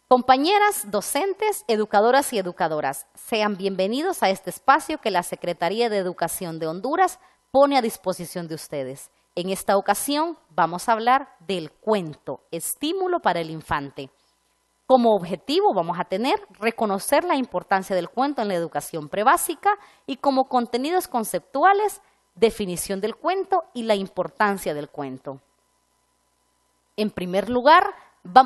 Compañeras, docentes, educadoras y educadoras, sean bienvenidos a este espacio que la Secretaría de Educación de Honduras pone a disposición de ustedes. En esta ocasión vamos a hablar del cuento, estímulo para el infante. Como objetivo vamos a tener reconocer la importancia del cuento en la educación prebásica y como contenidos conceptuales, definición del cuento y la importancia del cuento. En primer lugar,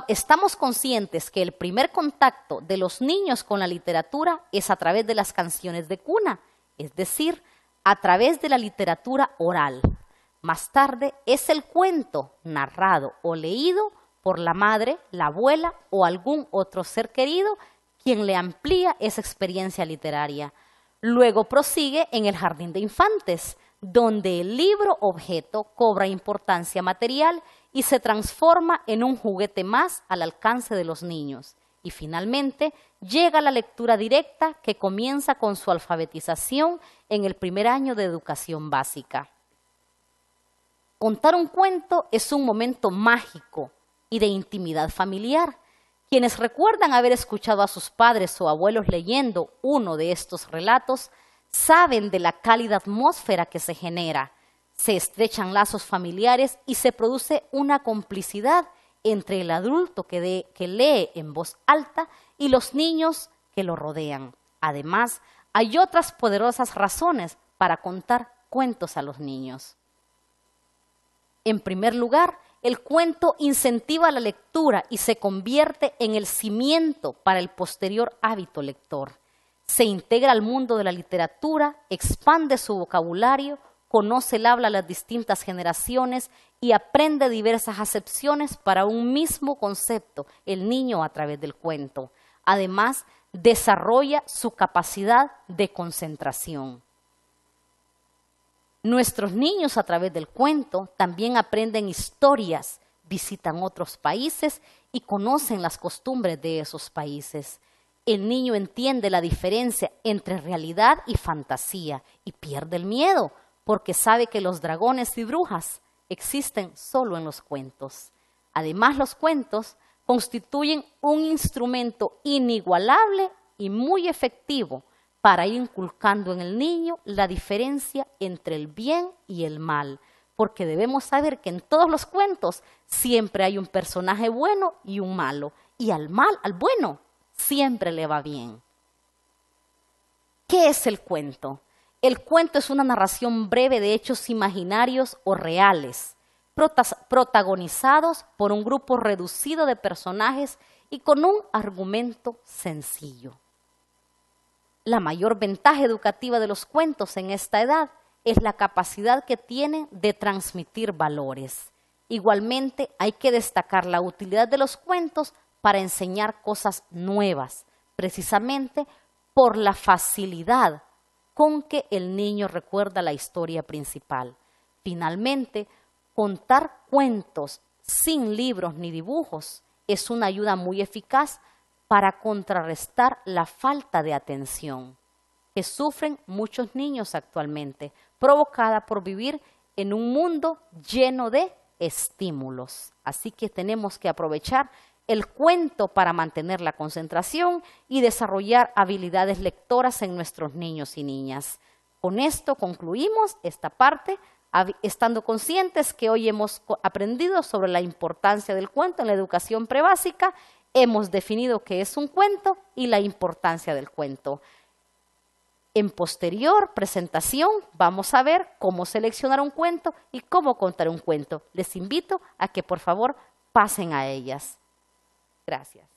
estamos conscientes que el primer contacto de los niños con la literatura es a través de las canciones de cuna, es decir, a través de la literatura oral. Más tarde es el cuento narrado o leído por la madre, la abuela o algún otro ser querido quien le amplía esa experiencia literaria. Luego prosigue en el jardín de infantes, donde el libro objeto cobra importancia material y se transforma en un juguete más al alcance de los niños. Y finalmente llega la lectura directa que comienza con su alfabetización en el primer año de educación básica. Contar un cuento es un momento mágico y de intimidad familiar. Quienes recuerdan haber escuchado a sus padres o abuelos leyendo uno de estos relatos saben de la cálida atmósfera que se genera. Se estrechan lazos familiares y se produce una complicidad entre el adulto que lee en voz alta y los niños que lo rodean. Además, hay otras poderosas razones para contar cuentos a los niños. En primer lugar, el cuento incentiva la lectura y se convierte en el cimiento para el posterior hábito lector. Se integra al mundo de la literatura, expande su vocabulario, conoce el habla a las distintas generaciones y aprende diversas acepciones para un mismo concepto, el niño a través del cuento. Además, desarrolla su capacidad de concentración. Nuestros niños a través del cuento también aprenden historias, visitan otros países y conocen las costumbres de esos países. El niño entiende la diferencia entre realidad y fantasía y pierde el miedo porque sabe que los dragones y brujas existen solo en los cuentos. Además, los cuentos constituyen un instrumento inigualable y muy efectivo para ir inculcando en el niño la diferencia entre el bien y el mal, porque debemos saber que en todos los cuentos siempre hay un personaje bueno y un malo, y al bueno, siempre le va bien. ¿Qué es el cuento? El cuento es una narración breve de hechos imaginarios o reales, protagonizados por un grupo reducido de personajes y con un argumento sencillo. La mayor ventaja educativa de los cuentos en esta edad es la capacidad que tienen de transmitir valores. Igualmente, hay que destacar la utilidad de los cuentos para enseñar cosas nuevas, precisamente por la facilidad con que el niño recuerda la historia principal. Finalmente, contar cuentos sin libros ni dibujos es una ayuda muy eficaz para contrarrestar la falta de atención que sufren muchos niños actualmente, provocada por vivir en un mundo lleno de estímulos. Así que tenemos que aprovechar el cuento para mantener la concentración y desarrollar habilidades lectoras en nuestros niños y niñas. Con esto concluimos esta parte, estando conscientes que hoy hemos aprendido sobre la importancia del cuento en la educación prebásica. Hemos definido qué es un cuento y la importancia del cuento. En posterior presentación vamos a ver cómo seleccionar un cuento y cómo contar un cuento. Les invito a que por favor pasen a ellas. Gracias.